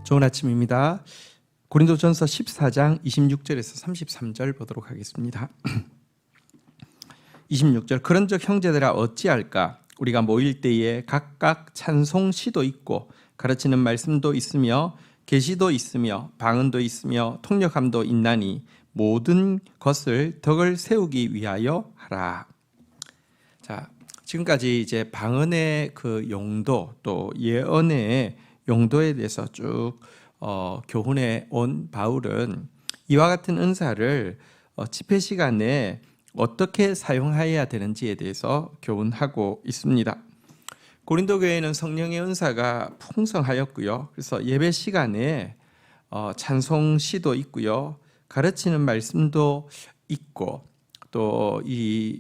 좋은 아침입니다. 고린도전서 14장 26절에서 33절 보도록 하겠습니다. 26절 그런즉 형제들아 어찌할까 우리가 모일 때에 각각 찬송 시도 있고 가르치는 말씀도 있으며 계시도 있으며 방언도 있으며 통역함도 있나니 모든 것을 덕을 세우기 위하여 하라. 자, 지금까지 이제 방언의 그 용도 또 예언의 용도에 대해서 쭉 교훈해 온 바울은 이와 같은 은사를 집회 시간에 어떻게 사용해야 되는지에 대해서 교훈하고 있습니다. 고린도 교회는 성령의 은사가 풍성하였고요. 그래서 예배 시간에 찬송 시도 있고요, 가르치는 말씀도 있고 또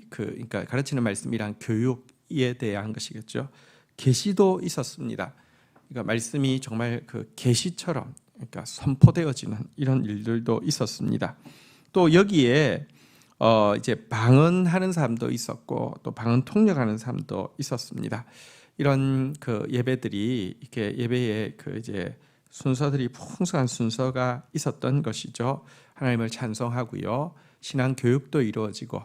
그러니까 가르치는 말씀이란 교육에 대한 것이겠죠. 계시도 있었습니다. 그러니까 말씀이 정말 그 계시처럼 그러니까 선포되어지는 이런 일들도 있었습니다. 또 여기에 이제 방언하는 사람도 있었고 또 방언 통역하는 사람도 있었습니다. 이런 그 예배들이 이렇게 예배의 그 이제 순서들이 풍성한 순서가 있었던 것이죠. 하나님을 찬송하고요, 신앙 교육도 이루어지고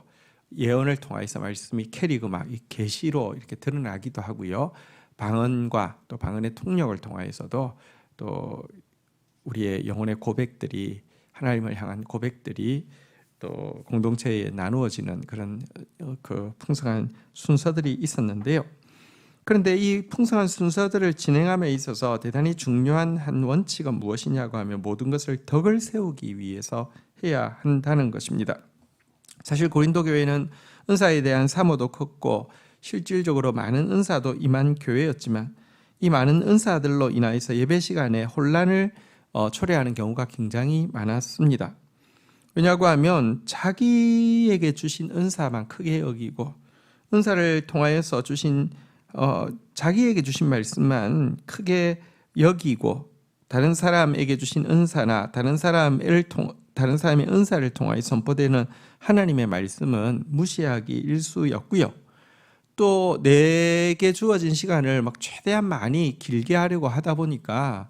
예언을 통해서 말씀이 캐리그마 이 계시로 이렇게 드러나기도 하고요. 방언과 또 방언의 통역을 통하여서도 또 우리의 영혼의 고백들이 하나님을 향한 고백들이 또 공동체에 나누어지는 그런 그 풍성한 순서들이 있었는데요. 그런데 이 풍성한 순서들을 진행함에 있어서 대단히 중요한 한 원칙은 무엇이냐고 하면 모든 것을 덕을 세우기 위해서 해야 한다는 것입니다. 사실 고린도 교회는 은사에 대한 사모도 컸고 실질적으로 많은 은사도 임한 교회였지만 이 많은 은사들로 인하여서 예배 시간에 혼란을 초래하는 경우가 굉장히 많았습니다. 왜냐고 하면 자기에게 주신 은사만 크게 여기고 은사를 통하여서 주신 자기에게 주신 말씀만 크게 여기고 다른 사람에게 주신 은사나 다른 사람의 은사를 통하여 선포되는 하나님의 말씀은 무시하기 일쑤였고요. 또 내게 주어진 시간을 막 최대한 많이 길게 하려고 하다 보니까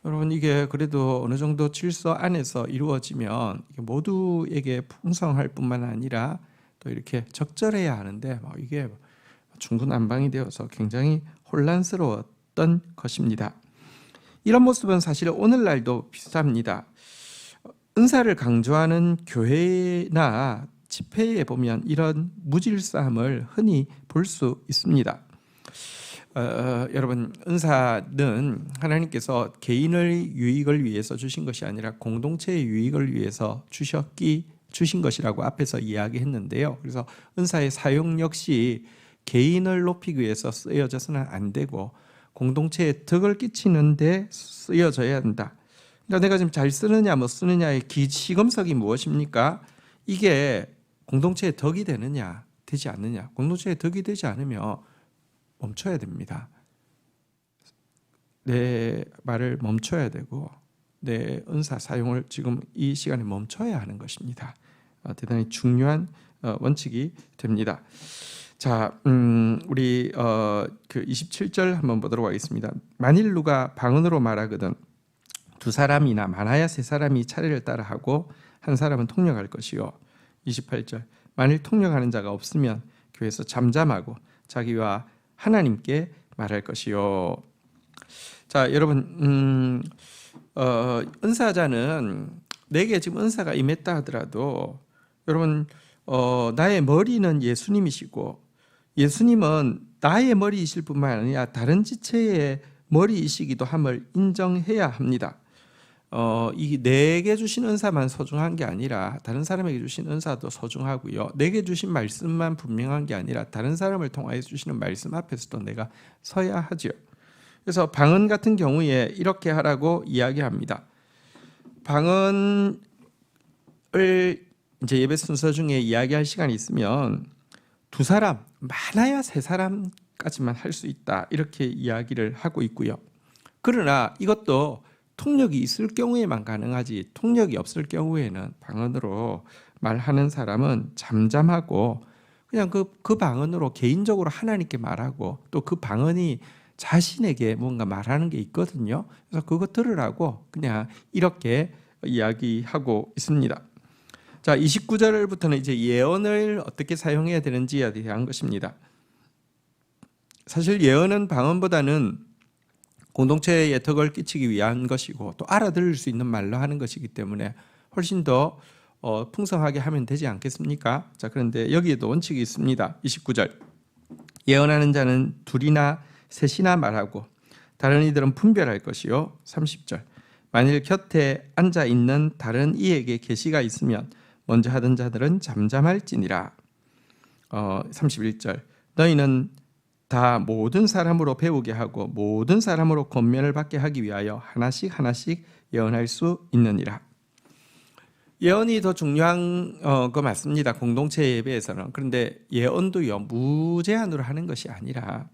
여러분 이게 그래도 어느 정도 질서 안에서 이루어지면 모두에게 풍성할 뿐만 아니라 또 이렇게 적절해야 하는데 이게 중구난방이 되어서 굉장히 혼란스러웠던 것입니다. 이런 모습은 사실 오늘날도 비슷합니다. 은사를 강조하는 교회나 집회에 보면 이런 무질서함을 흔히 볼 수 있습니다. 여러분 은사는 하나님께서 개인의 유익을 위해서 주신 것이 아니라 공동체의 유익을 위해서 주신 것이라고 앞에서 이야기했는데요. 그래서 은사의 사용 역시 개인을 높이기 위해서 쓰여져서는 안 되고 공동체에 덕을 끼치는 데 쓰여져야 한다. 그러니까 내가 지금 잘 쓰느냐 못 쓰느냐의 시금석이 무엇입니까? 이게 공동체에 덕이 되느냐 되지 않느냐. 공동체에 덕이 되지 않으면 멈춰야 됩니다. 내 말을 멈춰야 되고 내 은사 사용을 지금 이 시간에 멈춰야 하는 것입니다. 대단히 중요한 원칙이 됩니다. 자, 우리 그 27절 한번 보도록 하겠습니다. 만일 누가 방언으로 말하거든 두 사람이나 많아야 세 사람이 차례를 따라 하고 한 사람은 통역할 것이요. 28절 만일 통역하는 자가 없으면 교회에서 잠잠하고 자기와 하나님께 말할 것이요. 자, 여러분 은사자는 내게 지금 은사가 임했다 하더라도 여러분 나의 머리는 예수님이시고 예수님은 나의 머리이실 뿐만 아니라 다른 지체의 머리이시기도 함을 인정해야 합니다. 이 내게 주신 은사만 소중한 게 아니라 다른 사람에게 주신 은사도 소중하고요. 내게 주신 말씀만 분명한 게 아니라 다른 사람을 통하여 주시는 말씀 앞에서도 내가 서야 하죠. 그래서 방언 같은 경우에 이렇게 하라고 이야기합니다. 방언을 이제 예배 순서 중에 이야기할 시간이 있으면 두 사람, 많아야 세 사람까지만 할 수 있다 이렇게 이야기를 하고 있고요. 그러나 이것도 통역이 있을 경우에만 가능하지 통역이 없을 경우에는 방언으로 말하는 사람은 잠잠하고 그냥 그 방언으로 개인적으로 하나님께 말하고 또 그 방언이 자신에게 뭔가 말하는 게 있거든요. 그래서 그거 들으라고 그냥 이렇게 이야기하고 있습니다. 자, 29절부터는 이제 예언을 어떻게 사용해야 되는지에 대한 것입니다. 사실 예언은 방언보다는 공동체에 덕을 끼치기 위한 것이고 또 알아들을 수 있는 말로 하는 것이기 때문에 훨씬 더 풍성하게 하면 되지 않겠습니까? 자, 그런데 여기에도 원칙이 있습니다. 29절. 예언하는 자는 둘이나 셋이나 말하고 다른 이들은 분별할 것이요. 30절. 만일 곁에 앉아 있는 다른 이에게 계시가 있으면 먼저 하던 자들은 잠잠할지니라. 31절. 너희는 다 모든 사람으로 배우게 하고 모든 사람으로 권면을 받게 하기 위하여 하나씩 하나씩 예언할 수 있느니라. 예언이 더 중요한 거 맞습니다. 공동체 예배에서는. 그런데 예언도요, 무제한으로 하는 것이 아니라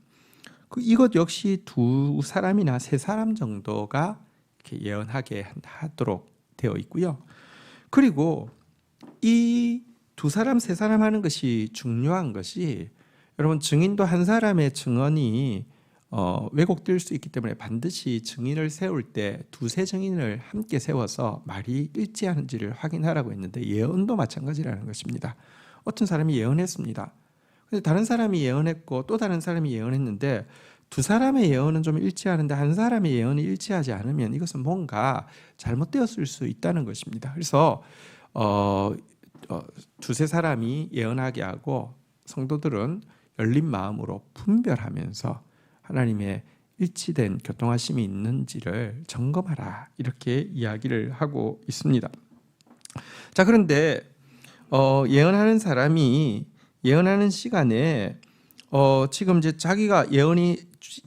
이것 역시 두 사람이나 세 사람 정도가 이렇게 예언하게 하도록 되어 있고요. 그리고 이 두 사람, 세 사람 하는 것이 중요한 것이, 여러분, 증인도 한 사람의 증언이 왜곡될 수 있기 때문에 반드시 증인을 세울 때 두세 증인을 함께 세워서 말이 일치하는지를 확인하라고 했는데, 예언도 마찬가지라는 것입니다. 어떤 사람이 예언했습니다. 근데 다른 사람이 예언했고 또 다른 사람이 예언했는데 두 사람의 예언은 좀 일치하는데 한 사람의 예언이 일치하지 않으면 이것은 뭔가 잘못되었을 수 있다는 것입니다. 그래서 두세 사람이 예언하게 하고 성도들은 열린 마음으로 분별하면서 하나님의 일치된 교통하심이 있는지를 점검하라, 이렇게 이야기를 하고 있습니다. 자, 그런데 예언하는 사람이 예언하는 시간에 지금 이제 자기가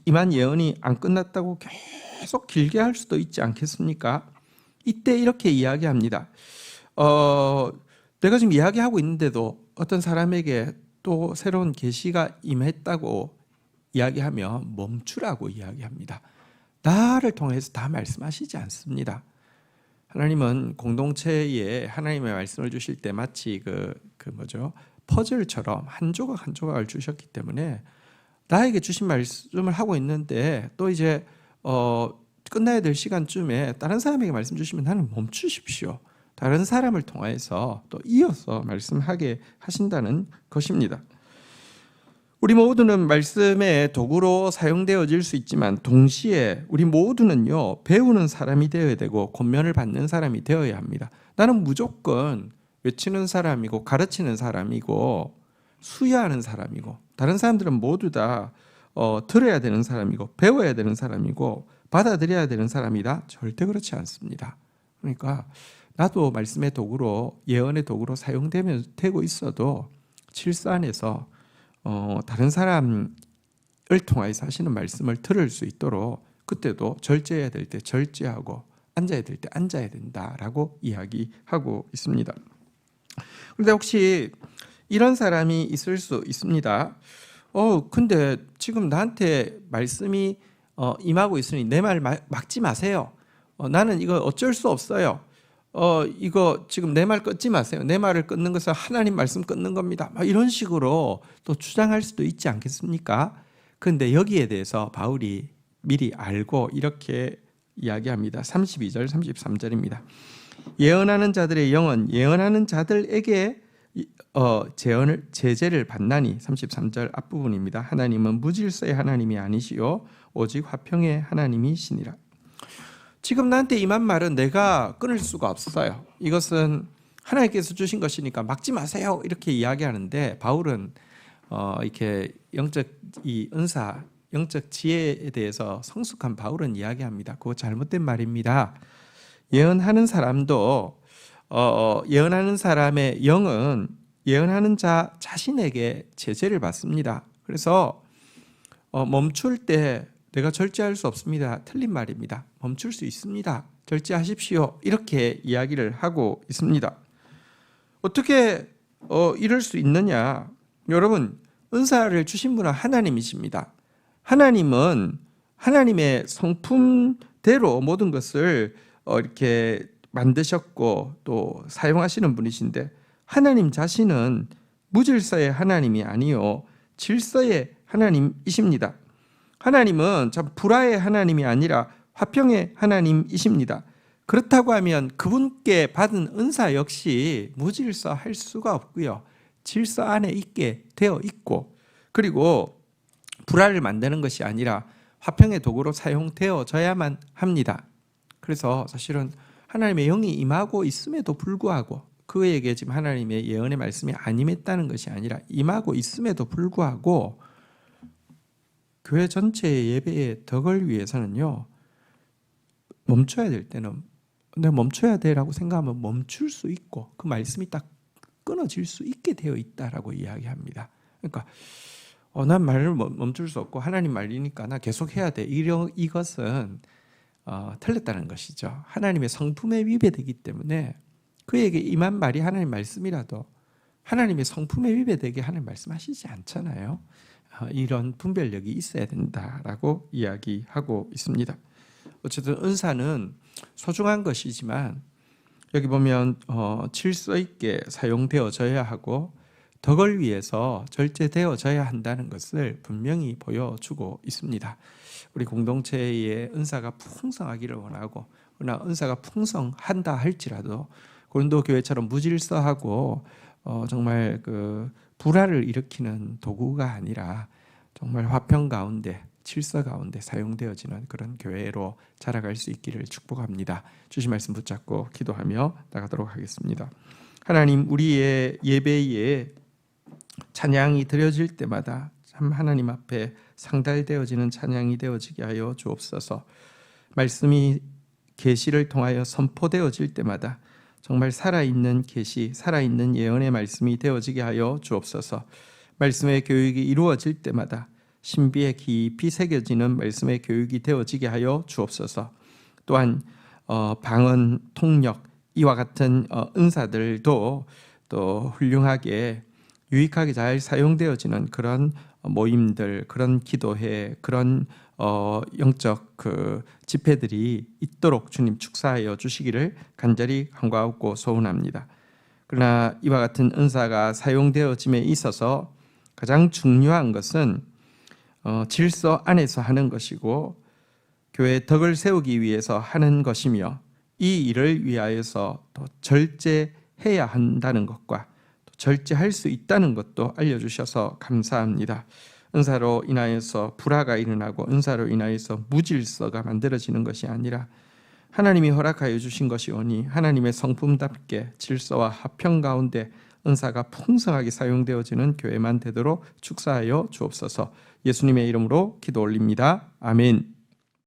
임한 예언이 안 끝났다고 계속 길게 할 수도 있지 않겠습니까? 이때 이렇게 이야기합니다. 내가 지금 이야기하고 있는데도 어떤 사람에게 또 새로운 계시가 임했다고 이야기하면 멈추라고 이야기합니다. 나를 통해서 다 말씀하시지 않습니다. 하나님은 공동체에 하나님의 말씀을 주실 때 마치 퍼즐처럼 한 조각 한 조각을 주셨기 때문에 나에게 주신 말씀을 하고 있는데 또 이제 끝나야 될 시간쯤에 다른 사람에게 말씀 주시면 나는 멈추십시오. 다른 사람을 통해서 또 이어서 말씀하게 하신다는 것입니다. 우리 모두는 말씀의 도구로 사용되어질 수 있지만 동시에 우리 모두는요, 배우는 사람이 되어야 되고 권면을 받는 사람이 되어야 합니다. 나는 무조건 외치는 사람이고 가르치는 사람이고 수여하는 사람이고 다른 사람들은 모두 다 들어야 되는 사람이고 배워야 되는 사람이고 받아들여야 되는 사람이다? 절대 그렇지 않습니다. 그러니까 나도 말씀의 도구로, 예언의 도구로 사용되고 있어도 질서 안에서 다른 사람을 통해서 하시는 말씀을 들을 수 있도록 그때도 절제해야 될 때 절제하고 앉아야 될 때 앉아야 된다라고 이야기하고 있습니다. 그런데 혹시 이런 사람이 있을 수 있습니다. 근데 지금 나한테 말씀이 임하고 있으니 내 말 막지 마세요. 나는 이거 어쩔 수 없어요. 이거 지금 내 말 끊지 마세요. 내 말을 끊는 것은 하나님 말씀 끊는 겁니다. 이런 식으로 또 주장할 수도 있지 않겠습니까? 그런데 여기에 대해서 바울이 미리 알고 이렇게 이야기합니다. 32절, 33절입니다. 예언하는 자들의 영은 예언하는 자들에게 제재를 받나니, 33절 앞부분입니다. 하나님은 무질서의 하나님이 아니시요 오직 화평의 하나님이시니라. 지금 나한테 임한 말은 내가 끊을 수가 없어요. 이것은 하나님께서 주신 것이니까 막지 마세요, 이렇게 이야기하는데 바울은 이렇게 영적 은사, 영적 지혜에 대해서 성숙한 바울은 이야기합니다. 그거 잘못된 말입니다. 예언하는 사람도 예언하는 사람의 영은 예언하는 자 자신에게 제재를 받습니다. 그래서 멈출 때 내가 절제할 수 없습니다. 틀린 말입니다. 멈출 수 있습니다. 절제하십시오. 이렇게 이야기를 하고 있습니다. 어떻게 이럴 수 있느냐? 여러분, 은사를 주신 분은 하나님이십니다. 하나님은 하나님의 성품대로 모든 것을 이렇게 만드셨고 또 사용하시는 분이신데 하나님 자신은 무질서의 하나님이 아니요 질서의 하나님이십니다. 하나님은 참 불화의 하나님이 아니라 화평의 하나님이십니다. 그렇다고 하면 그분께 받은 은사 역시 무질서할 수가 없고요. 질서 안에 있게 되어 있고, 그리고 불화를 만드는 것이 아니라 화평의 도구로 사용되어져야만 합니다. 그래서 사실은 하나님의 영이 임하고 있음에도 불구하고, 그에게 지금 하나님의 예언의 말씀이 안 임했다는 것이 아니라 임하고 있음에도 불구하고 교회 전체의 예배의 덕을 위해서는요, 멈춰야 될 때는 내가 멈춰야 돼라고 생각하면 멈출 수 있고, 그 말씀이 딱 끊어질 수 있게 되어 있다라고 이야기합니다. 그러니까 난 말을 멈출 수 없고 하나님 말이니까 나 계속 해야 돼, 이것은 틀렸다는 것이죠. 하나님의 성품에 위배되기 때문에 그에게 임한 말이 하나님 말씀이라도 하나님의 성품에 위배되게 하나님 말씀하시지 않잖아요. 이런 분별력이 있어야 된다라고 이야기하고 있습니다. 어쨌든 은사는 소중한 것이지만 여기 보면 질서 있게 사용되어져야 하고 덕을 위해서 절제되어져야 한다는 것을 분명히 보여주고 있습니다. 우리 공동체의 은사가 풍성하기를 원하고, 그러나 은사가 풍성한다 할지라도 고린도 교회처럼 무질서하고 정말 그 불화를 일으키는 도구가 아니라 정말 화평 가운데, 질서 가운데 사용되어지는 그런 교회로 자라갈 수 있기를 축복합니다. 주신 말씀 붙잡고 기도하며 나가도록 하겠습니다. 하나님, 우리의 예배에 찬양이 드려질 때마다 참 하나님 앞에 상달되어지는 찬양이 되어지게 하여 주옵소서. 말씀이 계시를 통하여 선포되어질 때마다 정말 살아있는 계시, 살아있는 예언의 말씀이 되어지게 하여 주옵소서. 말씀의 교육이 이루어질 때마다 신비에 깊이 새겨지는 말씀의 교육이 되어지게 하여 주옵소서. 또한 방언, 통역, 이와 같은 은사들도 또 훌륭하게 유익하게 잘 사용되어지는 그런 모임들, 그런 기도회, 그런 영적 그 집회들이 있도록 주님 축사하여 주시기를 간절히 간구하고 소원합니다. 그러나 이와 같은 은사가 사용되어짐에 있어서 가장 중요한 것은 질서 안에서 하는 것이고 교회의 덕을 세우기 위해서 하는 것이며, 이 일을 위하여서 또 절제해야 한다는 것과 또 절제할 수 있다는 것도 알려주셔서 감사합니다. 은사로 인하여서 불화가 일어나고 은사로 인하여서 무질서가 만들어지는 것이 아니라 하나님이 허락하여 주신 것이오니 하나님의 성품답게 질서와 화평 가운데 은사가 풍성하게 사용되어지는 교회만 되도록 축사하여 주옵소서. 예수님의 이름으로 기도 올립니다. 아멘.